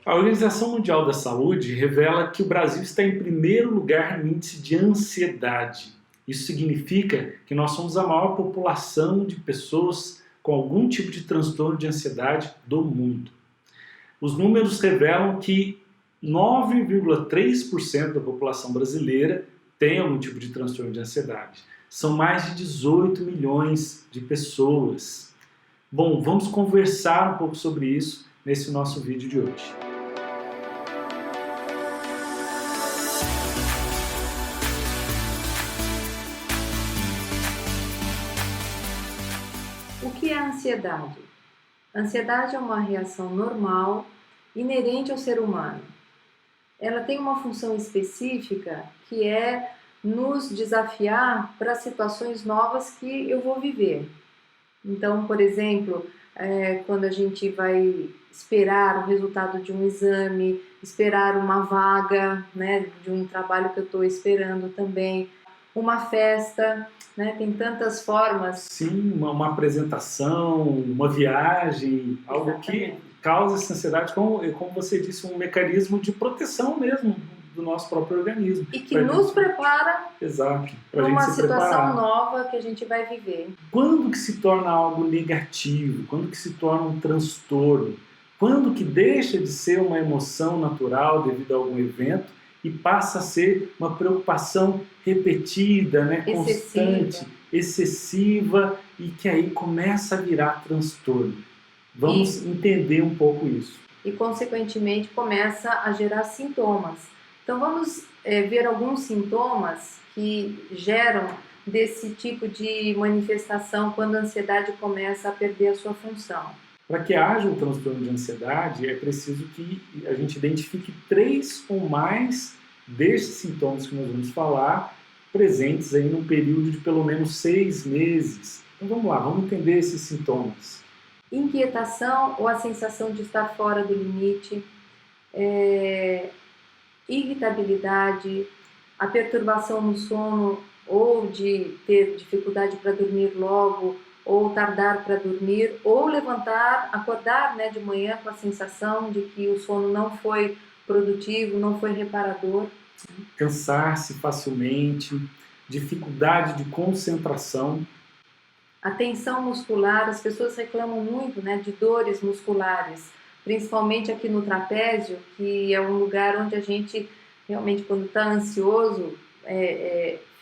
A Organização Mundial da Saúde revela que o Brasil está em primeiro lugar no índice de ansiedade. Isso significa que nós somos a maior população de pessoas com algum tipo de transtorno de ansiedade do mundo. Os números revelam que 9,3% da população brasileira tem algum tipo de transtorno de ansiedade. São mais de 18 milhões de pessoas. Bom, vamos conversar um pouco sobre isso nesse nosso vídeo de hoje. O que é a ansiedade? A ansiedade é uma reação normal, inerente ao ser humano. Ela tem uma função específica que é nos desafiar para situações novas que eu vou viver. Então, por exemplo, quando a gente vai esperar o resultado de um exame, esperar uma vaga, né, de um trabalho que eu estou esperando também, uma festa, né, tem tantas formas. Sim, uma apresentação, uma viagem, algo que causa essa ansiedade, como você disse, um mecanismo de proteção mesmo do nosso próprio organismo. E que nos prepara para uma situação nova que a gente vai viver. Quando que se torna algo negativo? Quando que se torna um transtorno? Quando que deixa de ser uma emoção natural devido a algum evento e passa a ser uma preocupação repetida, né, constante, excessiva, e que aí começa a virar transtorno. Vamos entender um pouco isso. E, consequentemente, começa a gerar sintomas. Então, vamos ver alguns sintomas que geram desse tipo de manifestação quando a ansiedade começa a perder a sua função. Para que haja um transtorno de ansiedade, é preciso que a gente identifique 3 ou mais destes sintomas que nós vamos falar, presentes aí num período de pelo menos 6 meses. Então vamos lá, vamos entender esses sintomas. Inquietação ou a sensação de estar fora do limite, irritabilidade, a perturbação no sono ou de ter dificuldade para dormir logo, ou tardar para dormir, ou acordar, né, de manhã com a sensação de que o sono não foi produtivo, não foi reparador. Cansar-se facilmente, dificuldade de concentração. A tensão muscular, as pessoas reclamam muito, né, de dores musculares, principalmente aqui no trapézio, que é um lugar onde a gente realmente, quando está ansioso,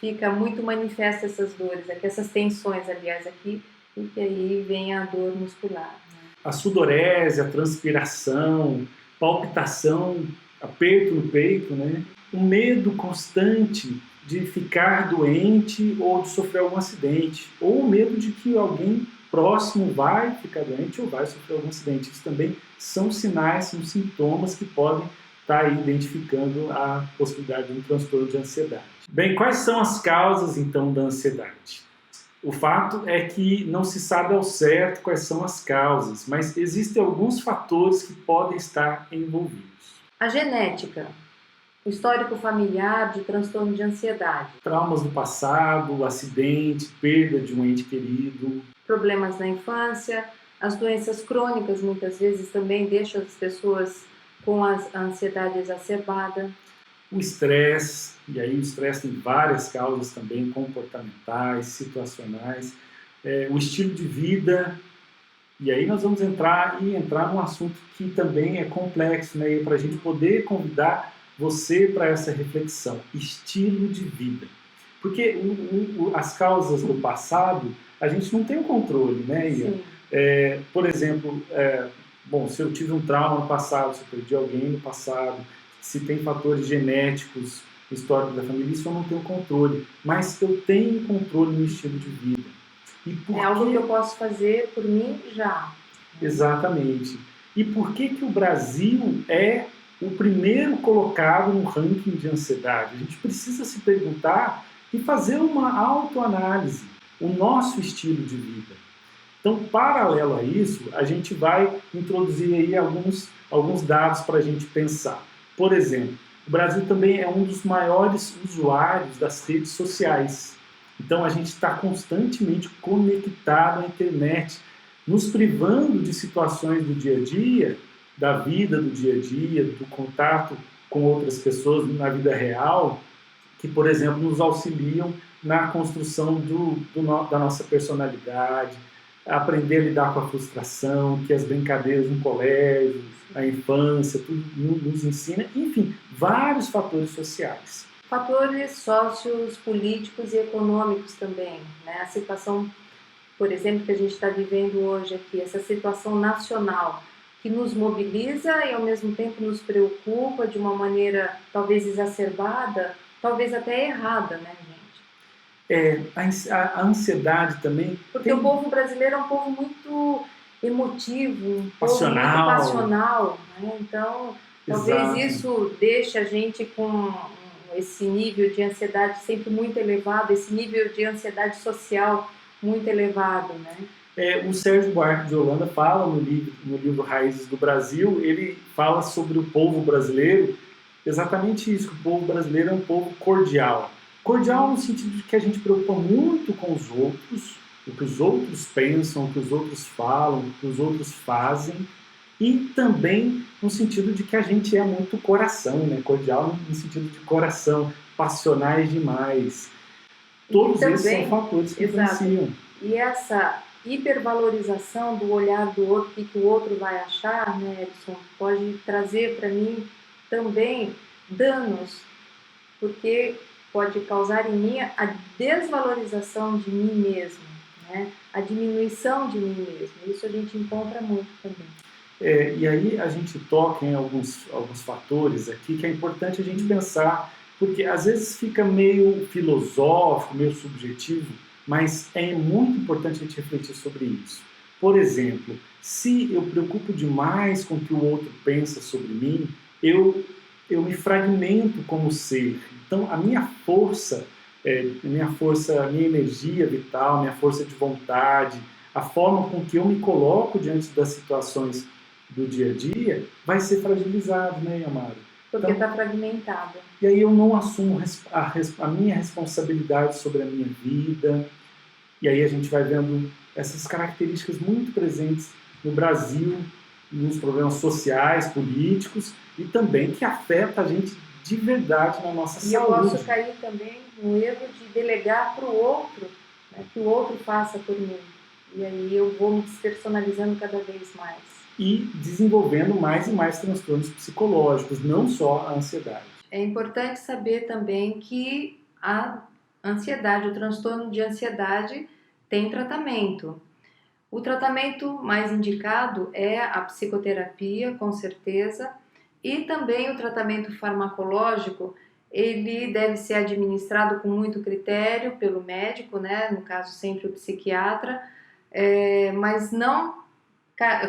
fica muito manifesta essas dores, aqui, essas tensões, aliás, aqui, e que aí vem a dor muscular. Né? A sudorese, a transpiração, palpitação, aperto no peito, né? O medo constante de ficar doente ou de sofrer algum acidente, ou o medo de que alguém próximo vai ficar doente ou vai sofrer algum acidente. Isso também são sinais, são sintomas que podem estar aí identificando a possibilidade de um transtorno de ansiedade. Bem, quais são as causas, então, da ansiedade? O fato é que não se sabe ao certo quais são as causas, mas existem alguns fatores que podem estar envolvidos. A genética, o histórico familiar de transtorno de ansiedade. Traumas do passado, acidente, perda de um ente querido. Problemas na infância, as doenças crônicas muitas vezes também deixam as pessoas com a ansiedade exacerbada. O estresse, e aí o estresse tem várias causas também, comportamentais, situacionais. O estilo de vida, e aí nós vamos entrar num assunto que também é complexo, né, para a gente poder convidar você para essa reflexão. Estilo de vida. Porque as causas do passado, a gente não tem o controle, né, Ian? Por exemplo, se eu tive um trauma no passado, se eu perdi alguém no passado, se tem fatores genéticos no histórico da família, isso eu não tenho controle. Mas eu tenho controle no estilo de vida. É algo que eu posso fazer por mim já. Exatamente. E por que o Brasil é o primeiro colocado no ranking de ansiedade? A gente precisa se perguntar e fazer uma autoanálise, o nosso estilo de vida. Então, paralelo a isso, a gente vai introduzir aí alguns dados para a gente pensar. Por exemplo, o Brasil também é um dos maiores usuários das redes sociais. Então, a gente está constantemente conectado à internet, nos privando de situações do dia a dia da vida, do dia a dia, do contato com outras pessoas na vida real, que, por exemplo, nos auxiliam na construção da nossa personalidade, aprender a lidar com a frustração, que as brincadeiras no colégio, a infância, tudo nos ensina, enfim, vários fatores sociais. Fatores socios, políticos e econômicos também, né? A situação, por exemplo, que a gente está vivendo hoje aqui, essa situação nacional, que nos mobiliza e ao mesmo tempo nos preocupa de uma maneira talvez exacerbada, talvez até errada, né, gente? A ansiedade também... Porque o povo brasileiro é um povo muito emotivo, um passional. povo muito passional, né? Então, talvez Exato. isso deixe a gente com esse nível de ansiedade sempre muito elevado, esse nível de ansiedade social muito elevado, né? O Sérgio Buarque de Holanda fala no livro Raízes do Brasil, ele fala sobre o povo brasileiro, exatamente isso, que o povo brasileiro é um povo cordial. Cordial no sentido de que a gente preocupa muito com os outros, o que os outros pensam, o que os outros falam, o que os outros fazem, e também no sentido de que a gente é muito coração, né? Cordial no sentido de coração, passionais demais. Todos esses são fatores que influenciam. E essa hipervalorização do olhar do outro, o que o outro vai achar, né, Edson, pode trazer para mim também danos, porque pode causar em mim a desvalorização de mim mesmo, né, a diminuição de mim mesmo. Isso a gente encontra muito também. E aí a gente toca em alguns fatores aqui que é importante a gente pensar, porque às vezes fica meio filosófico, meio subjetivo, mas é muito importante a gente refletir sobre isso. Por exemplo, se eu preocupo demais com o que o outro pensa sobre mim, eu me fragmento como ser. Então, a minha força, a minha energia vital, minha força de vontade, a forma com que eu me coloco diante das situações do dia a dia, vai ser fragilizado, né, Yamara? Porque está fragmentado. E aí eu não assumo a minha responsabilidade sobre a minha vida. E aí a gente vai vendo essas características muito presentes no Brasil, nos problemas sociais, políticos, e também que afeta a gente de verdade na nossa saúde. E eu posso cair também no erro de delegar para o outro, né, que o outro faça por mim. E aí eu vou me despersonalizando cada vez mais. E desenvolvendo mais e mais transtornos psicológicos, não só a ansiedade. É importante saber também que a ansiedade, o transtorno de ansiedade tem tratamento. O tratamento mais indicado é a psicoterapia, com certeza, e também o tratamento farmacológico, ele deve ser administrado com muito critério pelo médico, né? No caso sempre o psiquiatra, mas não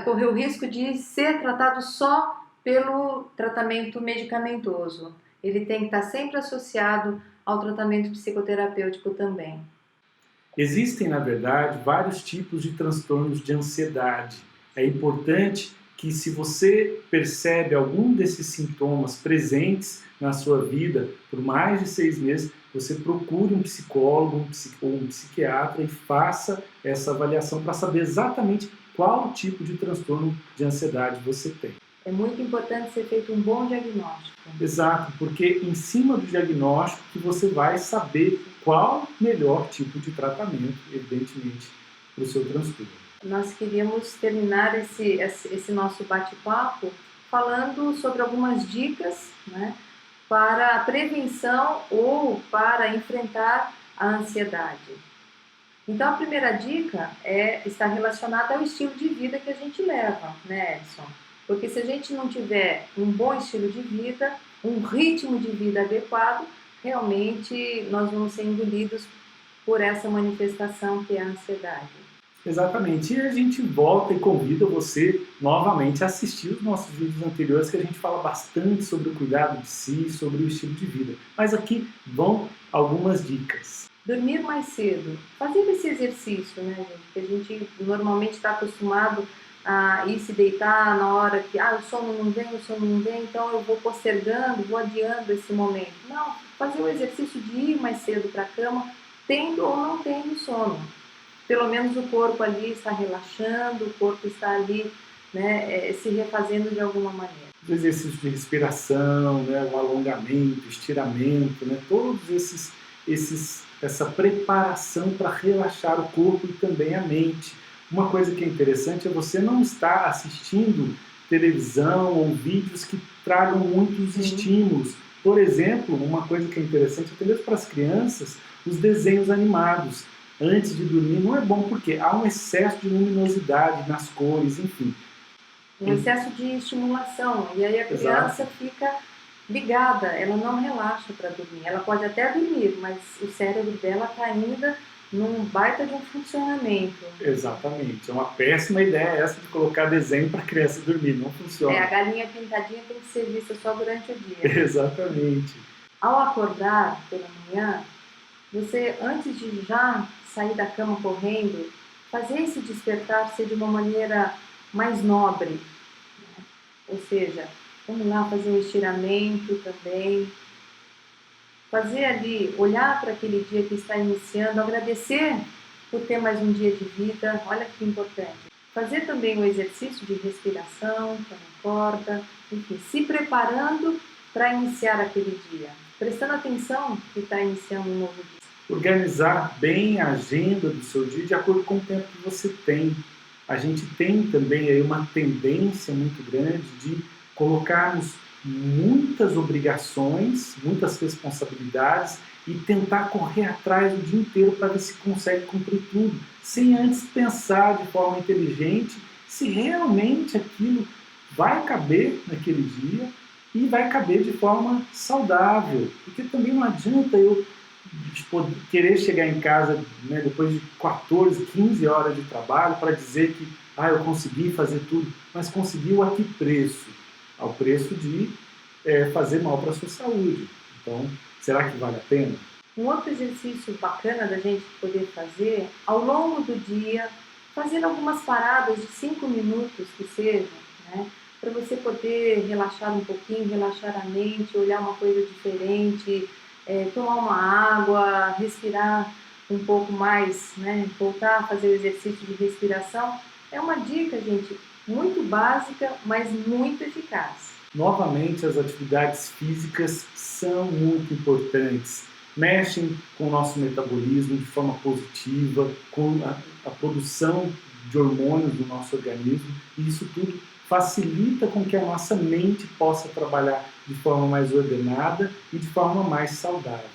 correr o risco de ser tratado só pelo tratamento medicamentoso. Ele tem que estar sempre associado ao tratamento psicoterapêutico também. Existem, na verdade, vários tipos de transtornos de ansiedade. É importante que, se você percebe algum desses sintomas presentes na sua vida por mais de 6 meses, você procure um psicólogo ou um psiquiatra e faça essa avaliação para saber exatamente qual tipo de transtorno de ansiedade você tem. É muito importante ser feito um bom diagnóstico. Exato, porque em cima do diagnóstico que você vai saber qual o melhor tipo de tratamento, evidentemente, para o seu transtorno. Nós queríamos terminar esse nosso bate-papo falando sobre algumas dicas, né, para a prevenção ou para enfrentar a ansiedade. Então, a primeira dica está relacionada ao estilo de vida que a gente leva, né, Edson? Porque se a gente não tiver um bom estilo de vida, um ritmo de vida adequado, realmente nós vamos ser engolidos por essa manifestação que é a ansiedade. Exatamente. E a gente volta e convida você novamente a assistir os nossos vídeos anteriores, que a gente fala bastante sobre o cuidado de si, sobre o estilo de vida. Mas aqui vão algumas dicas. Dormir mais cedo. Fazer esse exercício, né, gente? Que a gente normalmente está acostumado a ir se deitar na hora que o sono não vem, então eu vou postergando, vou adiando esse momento. Não, fazer o exercício de ir mais cedo para a cama, tendo ou não tendo sono. Pelo menos o corpo ali está relaxando, o corpo está ali né, se refazendo de alguma maneira. Os exercícios de respiração, né, o alongamento, o estiramento, né, todos essa preparação para relaxar o corpo e também a mente. Uma coisa que é interessante é você não estar assistindo televisão ou vídeos que tragam muitos estímulos. Por exemplo, uma coisa que é interessante, até mesmo para as crianças, os desenhos animados. Antes de dormir não é bom porque há um excesso de luminosidade nas cores, enfim. Um excesso de estimulação, e aí a criança fica ligada, ela não relaxa para dormir. Ela pode até dormir, mas o cérebro dela está ainda num baita de um funcionamento. Exatamente. É uma péssima ideia essa de colocar desenho para a criança dormir. Não funciona. A galinha pintadinha tem que ser vista só durante o dia. Exatamente. Ao acordar pela manhã, você, antes de já sair da cama correndo, fazer esse despertar ser de uma maneira mais nobre, né? Ou seja, vamos lá fazer um estiramento também, fazer ali, olhar para aquele dia que está iniciando, agradecer por ter mais um dia de vida, olha que importante. Fazer também o exercício de respiração, quando acorda, enfim, se preparando para iniciar aquele dia, prestando atenção que está iniciando um novo dia. Organizar bem a agenda do seu dia de acordo com o tempo que você tem. A gente tem também aí uma tendência muito grande de colocarmos muitas obrigações, muitas responsabilidades e tentar correr atrás o dia inteiro para ver se consegue cumprir tudo, sem antes pensar de forma inteligente se realmente aquilo vai caber naquele dia e vai caber de forma saudável. Porque também não adianta eu querer chegar em casa, né, depois de 14, 15 horas de trabalho para dizer que eu consegui fazer tudo, mas conseguiu a que preço? Ao preço de fazer mal para a sua saúde. Então, será que vale a pena? Um outro exercício bacana da gente poder fazer, ao longo do dia, fazer algumas paradas de 5 minutos que sejam, né, para você poder relaxar um pouquinho, relaxar a mente, olhar uma coisa diferente, tomar uma água, respirar um pouco mais, né? Voltar a fazer o exercício de respiração. É uma dica, gente, muito básica, mas muito eficaz. Novamente, as atividades físicas são muito importantes. Mexem com o nosso metabolismo de forma positiva, com a produção de hormônios do nosso organismo, e isso tudo facilita com que a nossa mente possa trabalhar de forma mais ordenada e de forma mais saudável.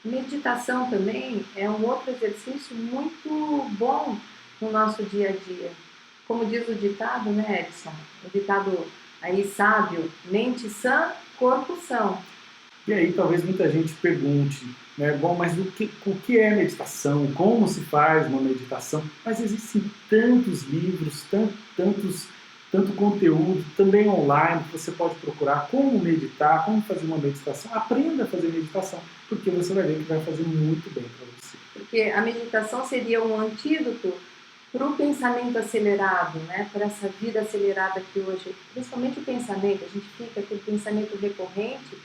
Meditação também é um outro exercício muito bom no nosso dia a dia. Como diz o ditado, né, Edson? O ditado aí sábio, mente sã, corpo são. E aí talvez muita gente pergunte, né, bom, mas o que é meditação? Como se faz uma meditação? Mas existem tantos livros, tanto conteúdo, também online, que você pode procurar como meditar, como fazer uma meditação. Aprenda a fazer meditação, porque você vai ver que vai fazer muito bem para você. Porque a meditação seria um antídoto para o pensamento acelerado, né? Para essa vida acelerada que hoje, principalmente o pensamento, a gente fica com o pensamento recorrente,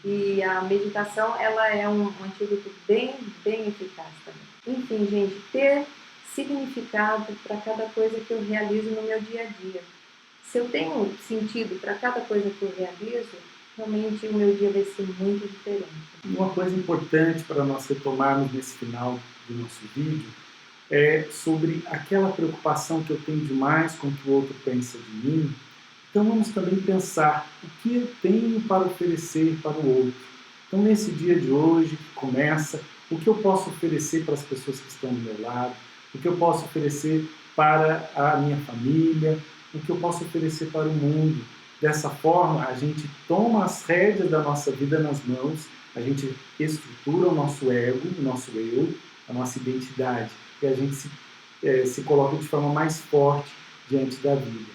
e a meditação ela é um antídoto bem eficaz também. Enfim, gente, ter significado para cada coisa que eu realizo no meu dia a dia. Se eu tenho sentido para cada coisa que eu realizo, realmente o meu dia vai ser muito diferente. Uma coisa importante para nós retomarmos nesse final do nosso vídeo é sobre aquela preocupação que eu tenho demais com o que o outro pensa de mim. Então vamos também pensar o que eu tenho para oferecer para o outro. Então nesse dia de hoje que começa, o que eu posso oferecer para as pessoas que estão do meu lado, o que eu posso oferecer para a minha família, o que eu posso oferecer para o mundo. Dessa forma, a gente toma as rédeas da nossa vida nas mãos, a gente estrutura o nosso ego, o nosso eu, a nossa identidade, e a gente se coloca de forma mais forte diante da vida.